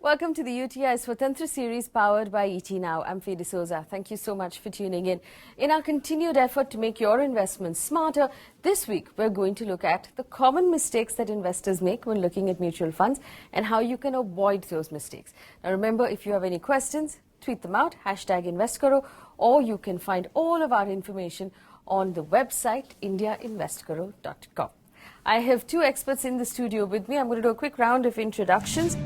Welcome to the UTI Swatantra series powered by ET Now. I'm Fede Souza. Thank you so much for tuning in. In our continued effort to make your investments smarter, this week we're going to look at the common mistakes that investors make when looking at mutual funds and how you can avoid those mistakes. Now remember, if you have any questions, tweet them out, #InvestKaro, or you can find all of our information on the website indiainvestkaro.com. I have two experts in the studio with me. I'm going to do a quick round of introductions.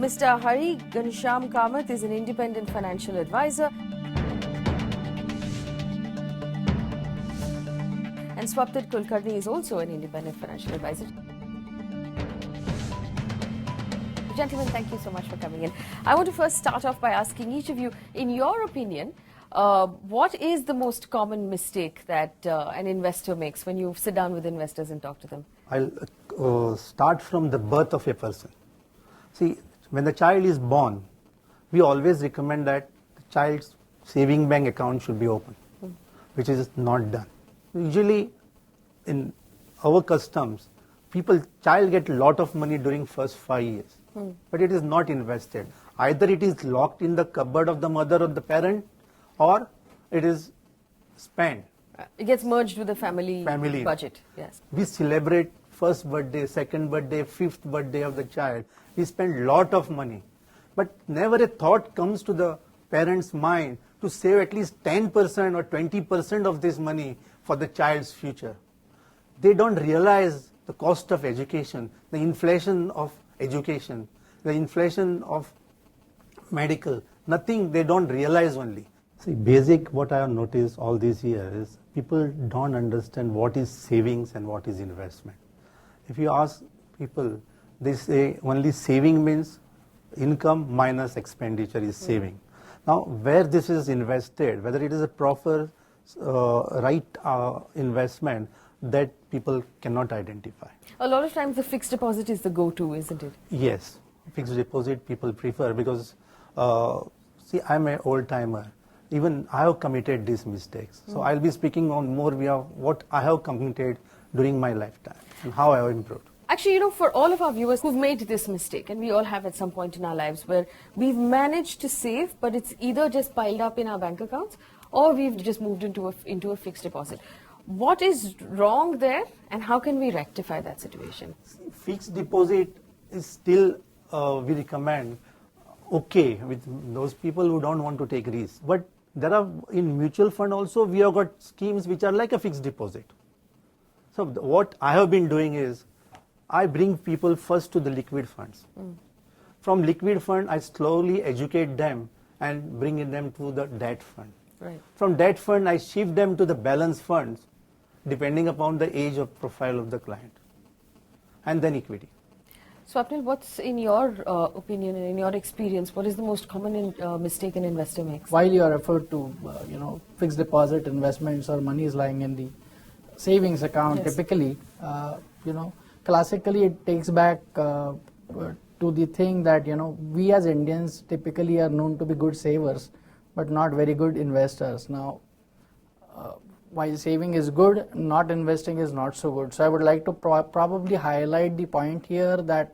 Mr. Hari Ganesham Kamath is an independent financial advisor. And Swatantra Kulkarni is also an independent financial advisor. Gentlemen, thank you so much for coming in. I want to first start off by asking each of you, in your opinion, what is the most common mistake that an investor makes when you sit down with investors and talk to them? I'll start from the birth of a person. See, when the child is born, we always recommend that the child's saving bank account should be open, which is not done. Usually, in our customs, child get a lot of money during first 5 years, but it is not invested. Either it is locked in the cupboard of the mother or the parent, or it is spent. It gets merged with the family budget. Yes. We celebrate first birthday, second birthday, fifth birthday of the child. We spend a lot of money. But never a thought comes to the parent's mind to save at least 10% or 20% of this money for the child's future. They don't realize the cost of education, the inflation of education, the inflation of medical. Nothing they don't realize only. See, basic what I have noticed all these years is people don't understand what is savings and what is investment. If you ask people, they say only saving means income minus expenditure is saving. Now, where this is invested, whether it is a proper right investment, that people cannot identify. A lot of times the fixed deposit is the go-to, isn't it? Yes, fixed deposit people prefer because, see, I'm an old-timer. Even I have committed these mistakes. So I'll be speaking on more via what I have committed during my lifetime and how I have improved. Actually, for all of our viewers who've made this mistake, and we all have at some point in our lives where we've managed to save, but it's either just piled up in our bank accounts or we've just moved into a fixed deposit. What is wrong there and how can we rectify that situation? Fixed deposit is still, we recommend, okay with those people who don't want to take risks. But there are, in mutual fund also, we have got schemes which are like a fixed deposit. So what I have been doing is, I bring people first to the liquid funds. From liquid fund, I slowly educate them and bring them to the debt fund. Right. From debt fund, I shift them to the balance funds, depending upon the age of profile of the client, and then equity. Swapnil, what's in your opinion and in your experience, what is the most common mistake an investor makes? While you are referred to, fixed deposit investments or money is lying in the savings account, yes. Typically, classically it takes back to the thing that, we as Indians typically are known to be good savers, but not very good investors. Now, while saving is good, not investing is not so good. So I would like to probably highlight the point here that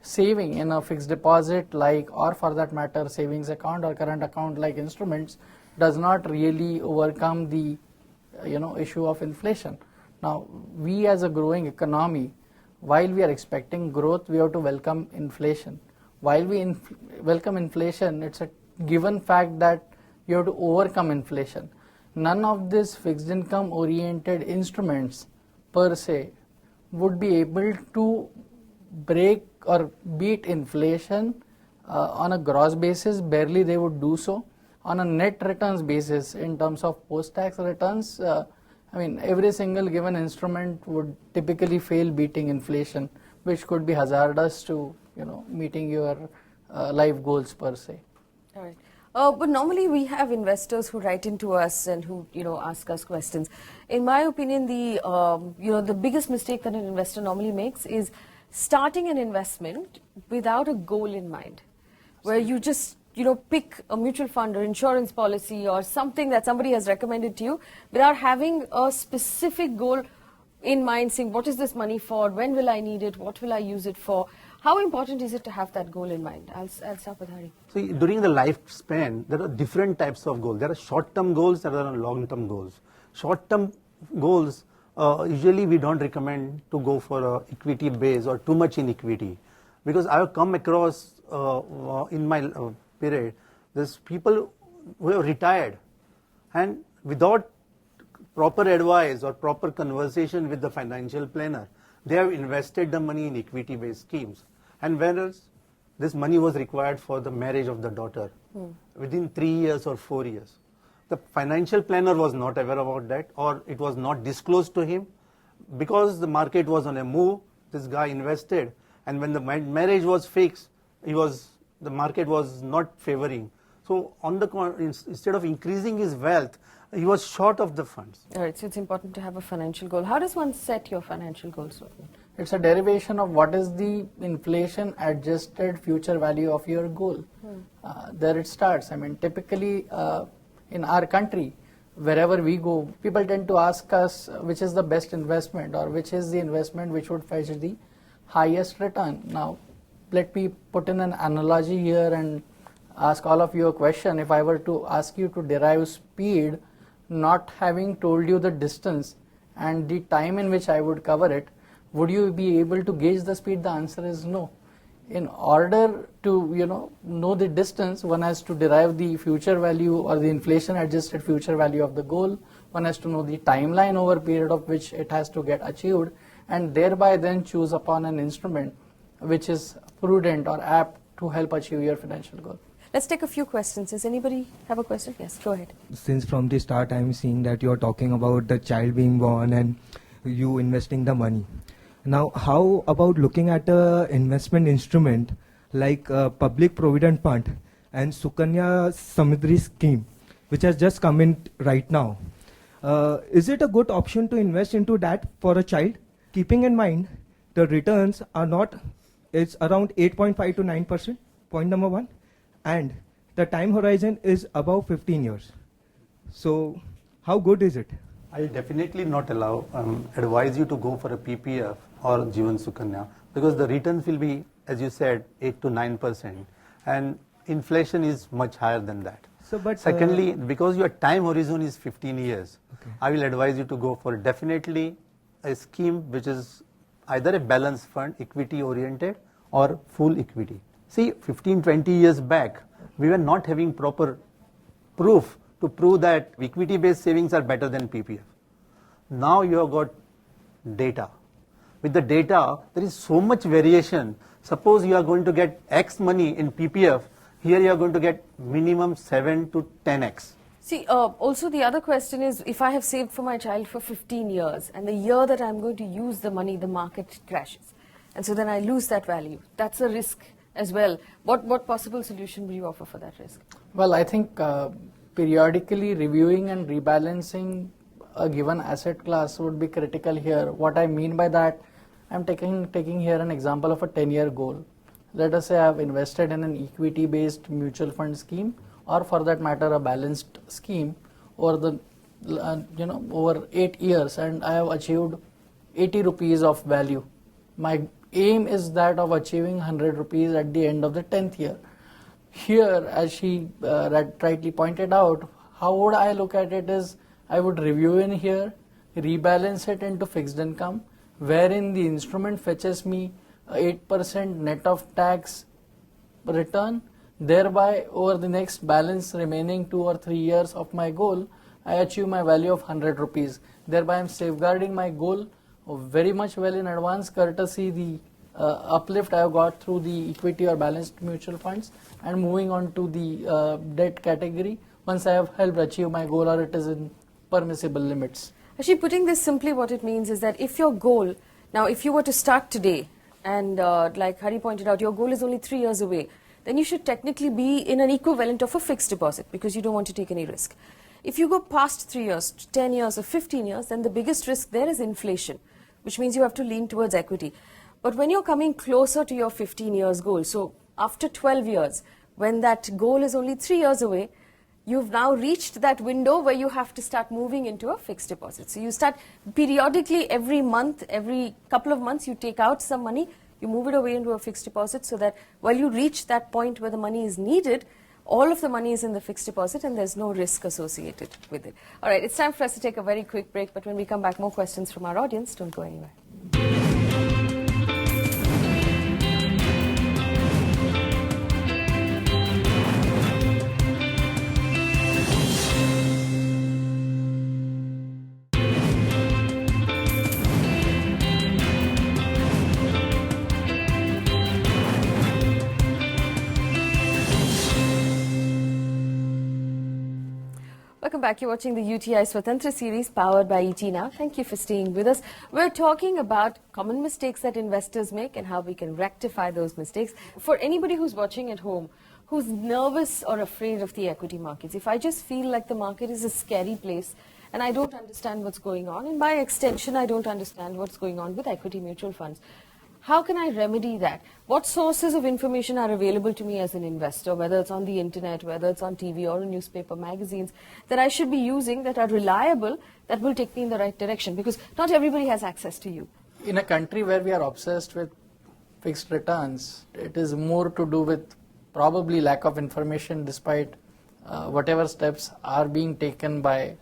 saving in a fixed deposit or for that matter savings account or current account like instruments does not really overcome the issue of inflation. Now, we as a growing economy, while we are expecting growth, we have to welcome inflation. While we welcome inflation, it's a given fact that you have to overcome inflation. None of these fixed income oriented instruments per se would be able to break or beat inflation on a gross basis. Barely they would do so. On a net returns basis, in terms of post-tax returns, every single given instrument would typically fail beating inflation, which could be hazardous to meeting your life goals per se. All right. But normally we have investors who write into us and who ask us questions. In my opinion, the biggest mistake that an investor normally makes is starting an investment without a goal in mind, where you just pick a mutual fund or insurance policy or something that somebody has recommended to you without having a specific goal in mind, saying what is this money for, when will I need it, what will I use it for. How important is it to have that goal in mind? I'll start with Hari. See, during the lifespan, there are different types of goals. There are short-term goals, there are long-term goals. Short-term goals, usually we don't recommend to go for a equity base or too much in equity. Because I have come across in my period, there's people who have retired and without proper advice or proper conversation with the financial planner, they have invested the money in equity-based schemes. And whereas this money was required for the marriage of the daughter within 3 years or 4 years. The financial planner was not aware about that, or it was not disclosed to him. Because the market was on a move, this guy invested, and when the marriage was fixed, the market was not favoring. So instead of increasing his wealth, he was short of the funds. All right, so it's important to have a financial goal. How does one set your financial goals? It's a derivation of what is the inflation adjusted future value of your goal. There it starts. I mean, typically in our country, wherever we go, people tend to ask us which is the best investment or which is the investment which would fetch the highest return. Now, let me put in an analogy here and ask all of you a question. If I were to ask you to derive speed, not having told you the distance and the time in which I would cover it, would you be able to gauge the speed? The answer is no. In order to know the distance, one has to derive the future value or the inflation adjusted future value of the goal. One has to know the timeline over a period of which it has to get achieved, and thereby then choose upon an instrument which is prudent or apt to help achieve your financial goal. Let's take a few questions. Does anybody have a question? Yes, go ahead. Since from the start I'm seeing that you're talking about the child being born and you investing the money. Now, how about looking at an investment instrument like Public Provident Fund and Sukanya Samriddhi scheme, which has just come in right now? Is it a good option to invest into that for a child? Keeping in mind the returns are not, it's around 8.5 to 9%, point number one, and the time horizon is above 15 years. So, how good is it? I'll definitely not advise you to go for a PPF or Jeevan Sukanya, because the returns will be, as you said, 8 to 9%, and inflation is much higher than that. So, but secondly, because your time horizon is 15 years, okay, I will advise you to go for definitely a scheme which is either a balanced fund, equity oriented, or full equity. See, 15-20 years back, we were not having proper proof to prove that equity-based savings are better than PPF. Now you have got data. With the data, there is so much variation. Suppose you are going to get X money in PPF, here you are going to get minimum 7 to 10X. See, also the other question is, if I have saved for my child for 15 years and the year that I'm going to use the money, the market crashes. And so then I lose that value. That's a risk as well. What possible solution will you offer for that risk? Well, I think periodically reviewing and rebalancing a given asset class would be critical here. What I mean by that, I'm taking here an example of a 10-year goal. Let us say I've invested in an equity-based mutual fund scheme, or for that matter a balanced scheme over over 8 years, and I have achieved 80 rupees of value. My aim is that of achieving 100 rupees at the end of the 10th year. Here, as she rightly pointed out, how would I look at it is, I would review in here, rebalance it into fixed income, wherein the instrument fetches me 8% net of tax return. Thereby, over the next balance remaining 2 or 3 years of my goal, I achieve my value of 100 rupees. Thereby, I am safeguarding my goal very much well in advance, courtesy the uplift I have got through the equity or balanced mutual funds, and moving on to the debt category once I have helped achieve my goal or it is in permissible limits. Actually, putting this simply, what it means is that if your goal, now if you were to start today, and like Hari pointed out, your goal is only 3 years away, then you should technically be in an equivalent of a fixed deposit because you don't want to take any risk. If you go past 3 years, 10 years or 15 years, then the biggest risk there is inflation, which means you have to lean towards equity. But when you're coming closer to your 15 years goal, so after 12 years, when that goal is only 3 years away, you've now reached that window where you have to start moving into a fixed deposit. So you start periodically every month, every couple of months, you take out some money, you move it away into a fixed deposit so that while you reach that point where the money is needed, all of the money is in the fixed deposit and there's no risk associated with it. All right, it's time for us to take a very quick break, but when we come back, more questions from our audience. Don't go anywhere. Welcome back. You're watching the UTI Swatantra series powered by ET Now. Thank you for staying with us. We're talking about common mistakes that investors make and how we can rectify those mistakes. For anybody who's watching at home, who's nervous or afraid of the equity markets, if I just feel like the market is a scary place and I don't understand what's going on, and by extension, I don't understand what's going on with equity mutual funds, how can I remedy that? What sources of information are available to me as an investor, whether it's on the internet, whether it's on TV or in newspaper magazines, that I should be using that are reliable, that will take me in the right direction? Because not everybody has access to you. In a country where we are obsessed with fixed returns, it is more to do with probably lack of information, despite whatever steps are being taken by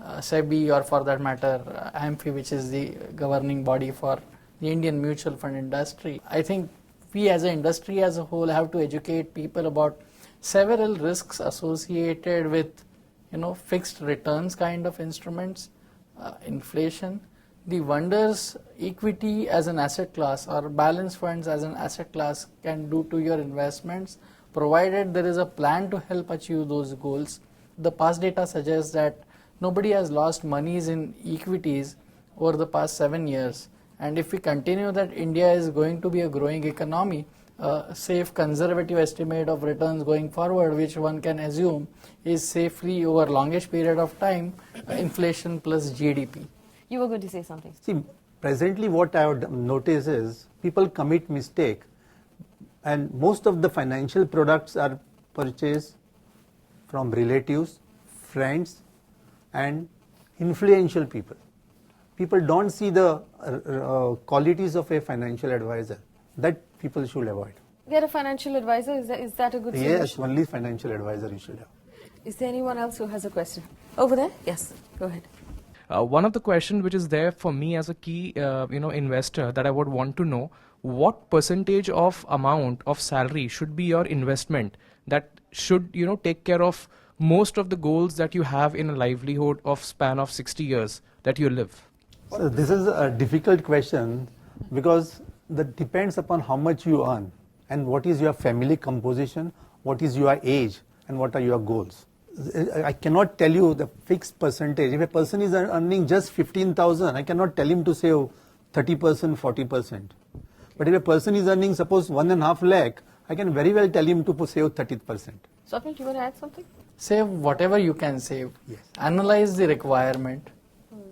SEBI, or for that matter AMFI, which is the governing body for the Indian mutual fund industry. I think we as an industry as a whole have to educate people about several risks associated with, fixed returns kind of instruments, inflation, the wonders equity as an asset class or balance funds as an asset class can do to your investments, provided there is a plan to help achieve those goals. The past data suggests that nobody has lost monies in equities over the past 7 years. And if we continue that India is going to be a growing economy, a safe conservative estimate of returns going forward, which one can assume is safely over longish period of time, inflation plus GDP. You were going to say something. See, presently what I would notice is people commit mistake, and most of the financial products are purchased from relatives, friends and influential people. People don't see the qualities of a financial advisor. That people should avoid. Get a financial advisor, is that a good solution? Yes, only financial advisor you should have. Is there anyone else who has a question? Over there? Yes, go ahead. One of the questions which is there for me as a key investor that I would want to know, what percentage of amount of salary should be your investment that should take care of most of the goals that you have in a livelihood of span of 60 years that you live? So this is a difficult question because that depends upon how much you earn and what is your family composition, what is your age and what are your goals. I cannot tell you the fixed percentage. If a person is earning just 15,000, I cannot tell him to save 30%, 40%. But if a person is earning suppose 1.5 lakh, I can very well tell him to save 30%. Swapnil, do you want to add something? Save whatever you can save. Yes. Analyze the requirement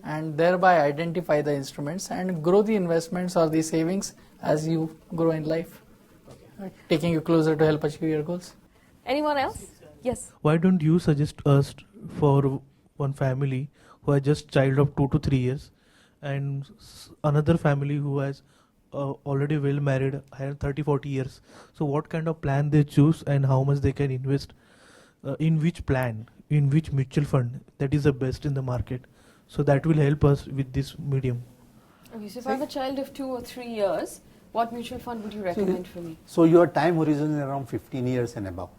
and thereby identify the instruments and grow the investments or the savings as you grow in life, taking you closer to help achieve your goals. Anyone else? Yes. Why don't you suggest us for one family who has just child of 2 to 3 years and another family who has already well married, had 30-40 years. So what kind of plan they choose and how much they can invest, in which plan, in which mutual fund that is the best in the market. So that will help us with this medium. Okay, so if I have a child of 2 or 3 years, what mutual fund would you recommend for me? So your time horizon is around 15 years and above.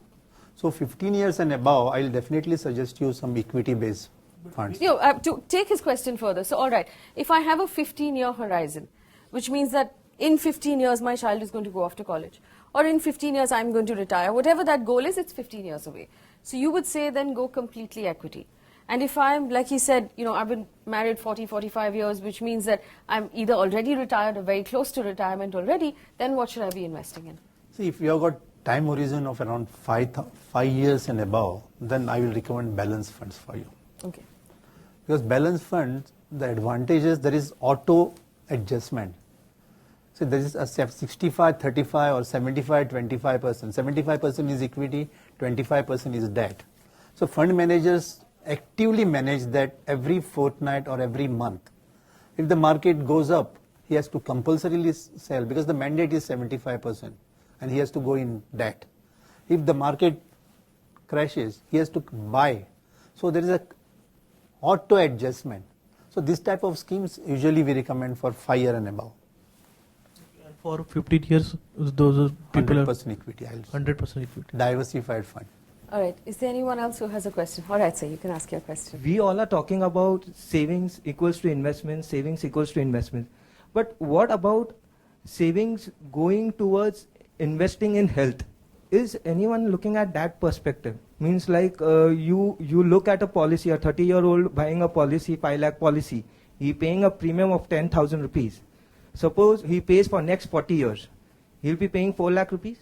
So 15 years and above, I'll definitely suggest you some equity-based funds. To take his question further, so all right, if I have a 15-year horizon, which means that in 15 years my child is going to go off to college, or in 15 years I'm going to retire, whatever that goal is, it's 15 years away. So you would say then go completely equity. And if I'm, like he said, I've been married 40, 45 years, which means that I'm either already retired or very close to retirement already, then what should I be investing in? See, if you have got time horizon of around 5 years and above, then I will recommend balance funds for you. Okay. Because balance funds, the advantage is there is auto adjustment. So there is a 65, 35 or 75, 25%. 75% is equity, 25% is debt. So fund managers actively manage that every fortnight or every month. If the market goes up, he has to compulsorily sell because the mandate is 75% and he has to go in debt. If the market crashes, he has to buy. So there is a auto adjustment. So this type of schemes usually we recommend for 5 years and above. And for 15 years, those are people 100% equity. 100% equity. Diversified fund. All right. Is there anyone else who has a question? All right, sir, you can ask your question. We all are talking about savings equals to investment, savings equals to investment. But what about savings going towards investing in health? Is anyone looking at that perspective? Means like you look at a policy, a 30-year-old buying a policy, 5 lakh policy, he paying a premium of 10,000 rupees. Suppose he pays for next 40 years, he'll be paying 4 lakh rupees.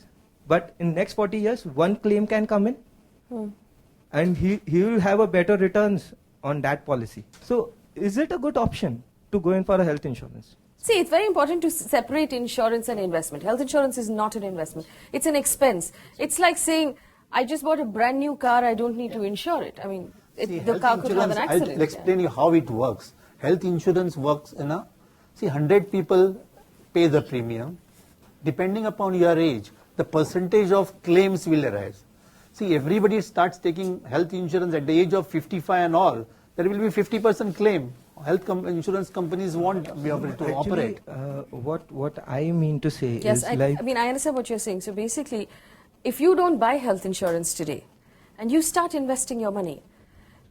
But in next 40 years, one claim can come in, and he will have a better returns on that policy. So is it a good option to go in for a health insurance? See, it's very important to separate insurance and investment. Health insurance is not an investment. It's an expense. It's like saying, I just bought a brand new car, I don't need to insure it. I mean, the car could have an accident. I'll explain you how it works. Health insurance works in 100 people pay the premium. Depending upon your age, the percentage of claims will arise. See, everybody starts taking health insurance at the age of 55 and all. There will be 50% claim. Health insurance companies won't be able to operate. What I mean to say Yes, is I mean, I understand what you're saying. So basically, if you don't buy health insurance today and you start investing your money,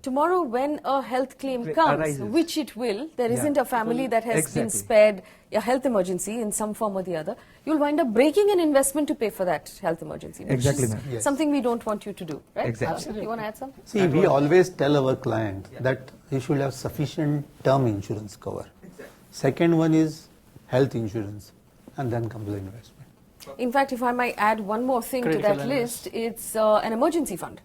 tomorrow when a health claim comes, arises, which it will, there Yeah. isn't a family that has been Exactly. spared a health emergency in some form or the other, you'll wind up breaking an investment to pay for that health emergency. Which Exactly, is ma'am. Yes. something we don't want you to do, right? Exactly. You want to add something? See, we always tell our client that he should have sufficient term insurance cover. Second one is health insurance, and then comes the investment. In fact, if I might add one more thing to Critical that illness. list, it's an emergency fund.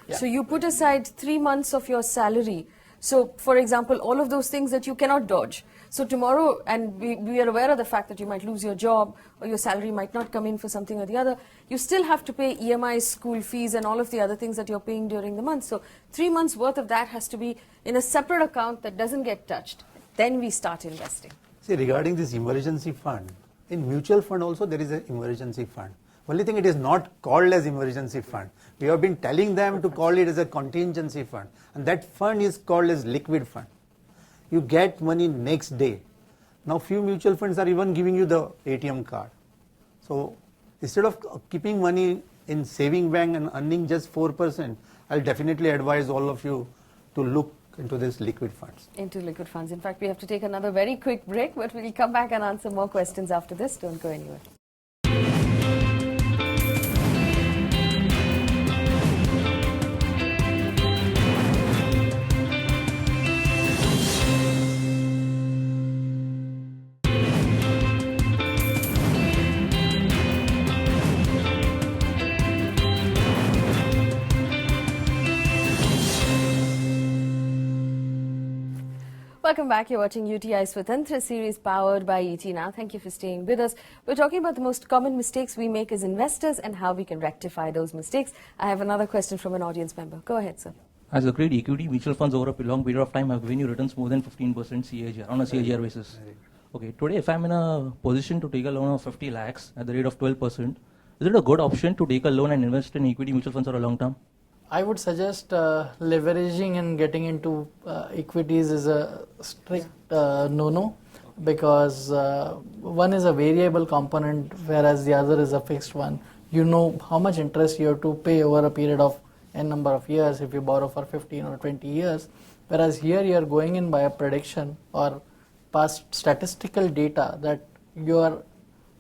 Yeah. So you put aside 3 months of your salary. So, for example, all of those things that you cannot dodge. So tomorrow, and we are aware of the fact that you might lose your job or your salary might not come in for something or the other, you still have to pay EMIs, school fees, and all of the other things that you're paying during the month. So 3 months worth of that has to be in a separate account that doesn't get touched. Then we start investing. See, regarding this emergency fund, in mutual fund also there is an emergency fund. Only thing, it is not called as emergency fund. We have been telling them to call it as a contingency fund, and that fund is called as liquid fund. You get money next day. Now few mutual funds are even giving you the ATM card. So instead of keeping money in saving bank and earning just 4%, I'll definitely advise all of you to look into this liquid funds. Into liquid funds. In fact, we have to take another very quick break, but we'll come back and answer more questions after this. Don't go anywhere. Welcome back. You're watching UTI Swatantra series powered by ET Now. Thank you for staying with us. We're talking about the most common mistakes we make as investors and how we can rectify those mistakes. I have another question from an audience member. Go ahead, sir. As a great equity, mutual funds over a long period of time have given you returns more than 15% CAGR on a CAGR basis. Okay, today if I'm in a position to take a loan of 50 lakhs at the rate of 12%, is it a good option to take a loan and invest in equity mutual funds for a long term? I would suggest leveraging and getting into equities is a strict no-no, because one is a variable component whereas the other is a fixed one. You know how much interest you have to pay over a period of n number of years if you borrow for 15 or 20 years, whereas here you are going in by a prediction or past statistical data that you are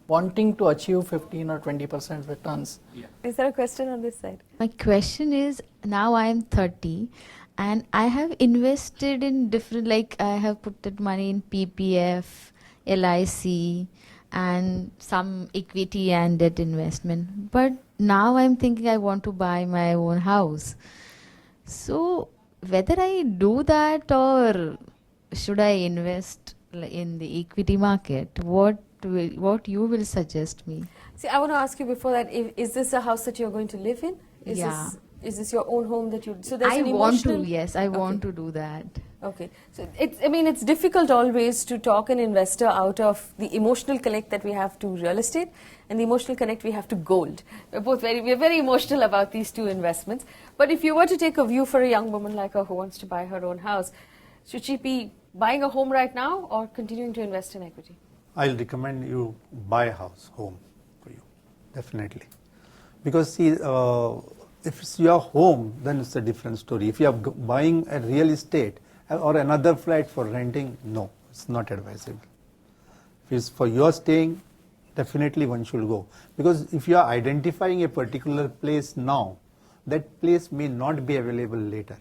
wanting to achieve 15 or 20% returns. Is there a question on this side? My question is, now I am 30 and I have invested in different, like I have put that money in PPF, LIC and some equity and debt investment. But now I'm thinking I want to buy my own house. So whether I do that or should I invest in the equity market, what you will suggest me? See, I want to ask you before that, is this a house that you're going to live in? Yeah. Is this your own home that you... So there's I an want emotional... to, yes, I want to do that. Okay. So it's difficult always to talk an investor out of the emotional connect that we have to real estate and the emotional connect we have to gold. We're very emotional about these two investments. But if you were to take a view for a young woman like her who wants to buy her own house, should she be buying a home right now or continuing to invest in equity? I'll recommend you buy a home for you, definitely. Because see, if it's your home, then it's a different story. If you are buying a real estate or another flat for renting, no, it's not advisable. If it's for your staying, definitely one should go. Because if you are identifying a particular place now, that place may not be available later.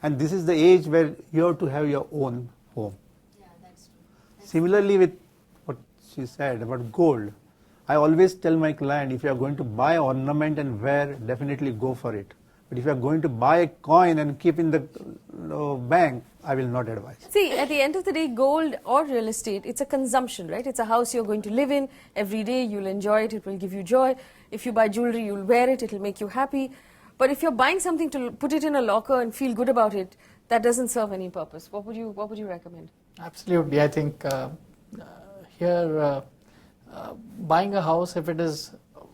And this is the age where you have to have your own home. Yeah, that's true. Similarly with what she said about gold, I always tell my client, if you are going to buy ornament and wear, definitely go for it. But if you are going to buy a coin and keep in the bank, I will not advise. See, at the end of the day, gold or real estate, it's a consumption, right? It's a house you're going to live in every day. You'll enjoy it. It will give you joy. If you buy jewelry, you'll wear it. It'll make you happy. But if you're buying something to put it in a locker and feel good about it, that doesn't serve any purpose. What would you recommend? Absolutely. I think here buying a house, if it is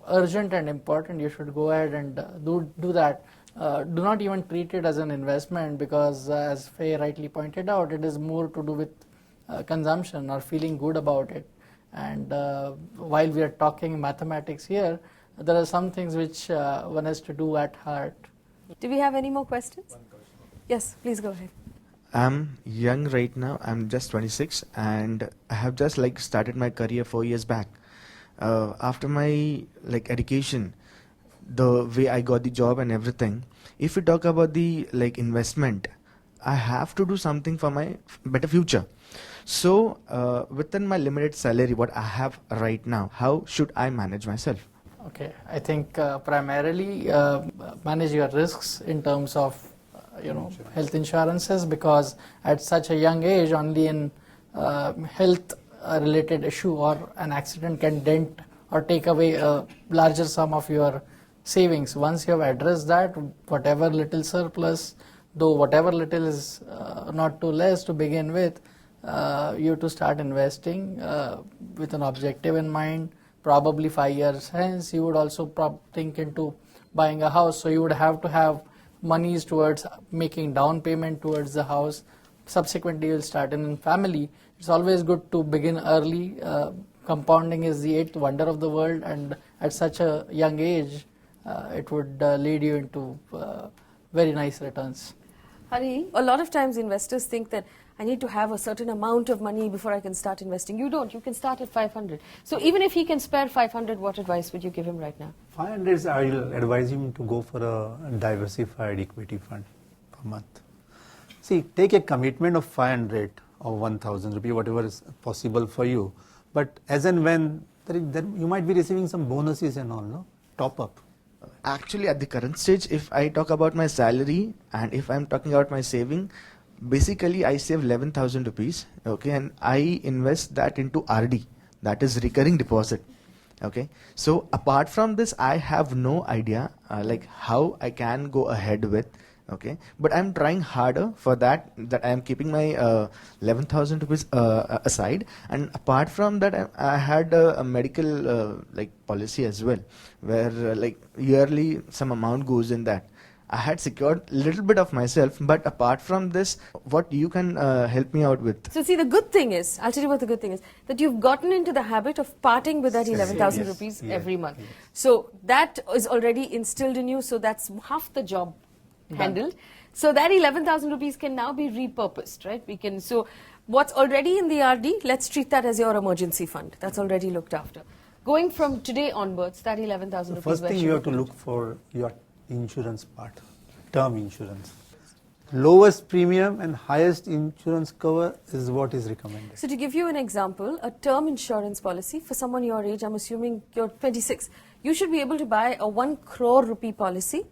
urgent and important, you should go ahead and do that. Do not even treat it as an investment because, as Faye rightly pointed out, it is more to do with consumption or feeling good about it. And while we are talking mathematics here, there are some things which one has to do at heart. Do we have any more questions? Yes, please go ahead. I'm young right now. I'm just 26 and I have just started my career 4 years back. After my education, the way I got the job and everything, if we talk about the investment, I have to do something for my better future. So within my limited salary, what I have right now, how should I manage myself? Okay, I think primarily manage your risks in terms of health insurances, because at such a young age, only in health related issue or an accident can dent or take away a larger sum of your savings. Once you have addressed that, whatever little surplus, though whatever little is not too less to begin with, you have to start investing with an objective in mind. Probably 5 years hence, you would also think into buying a house. So you would have to have monies towards making down payment towards the house. Subsequently, you will start in family. It's always good to begin early. Compounding is the 8th wonder of the world, and at such a young age, it would lead you into very nice returns. Hari, a lot of times investors think that I need to have a certain amount of money before I can start investing. You don't. You can start at 500. So even if he can spare 500, what advice would you give him right now? 500, I will advise him to go for a diversified equity fund per month. See, take a commitment of 500 or 1000 rupee, whatever is possible for you. But as and when, you might be receiving some bonuses and all, no? Top up. Actually, at the current stage, if I talk about my salary and if I'm talking about my saving, basically I save 11,000 rupees, okay, and I invest that into RD, that is recurring deposit, okay. So apart from this, I have no idea how I can go ahead with, okay, but I'm trying harder for that I am keeping my 11,000 rupees aside. And apart from that, I had a medical policy as well, where yearly some amount goes in that. I had secured a little bit of myself, but apart from this, what you can help me out with? So see, the good thing is, I'll tell you what the good thing is, that you've gotten into the habit of parting with that 11,000 rupees every month. Yes. So that is already instilled in you, so that's half the job handled. So that 11,000 rupees can now be repurposed, right? So what's already in the RD, let's treat that as your emergency fund. That's already looked after. Going from today onwards, that 11,000 rupees. First thing you have to look for your insurance part, term insurance. Lowest premium and highest insurance cover is what is recommended. So to give you an example, a term insurance policy for someone your age, I'm assuming you're 26, you should be able to buy a 1 crore rupee policy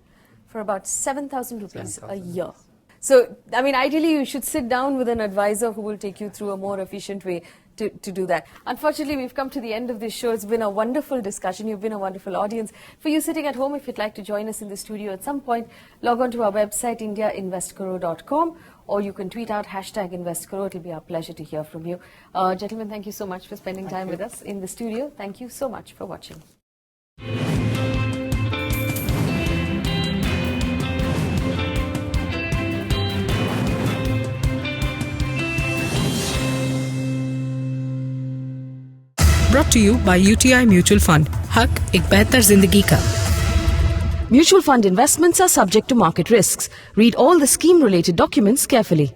for about 7,000 rupees a year. So, I mean, ideally you should sit down with an advisor who will take you through a more efficient way to do that. Unfortunately, we've come to the end of this show. It's been a wonderful discussion. You've been a wonderful audience. For you sitting at home, if you'd like to join us in the studio at some point, log on to our website, indiainvestguru.com, or you can tweet out #InvestKaro. It'll be our pleasure to hear from you. Gentlemen, thank you so much for spending time with us in the studio. Thank you so much for watching. Brought to you by UTI Mutual Fund. हक एक बेहतर जिंदगी का. Mutual fund investments are subject to market risks. Read all the scheme-related documents carefully.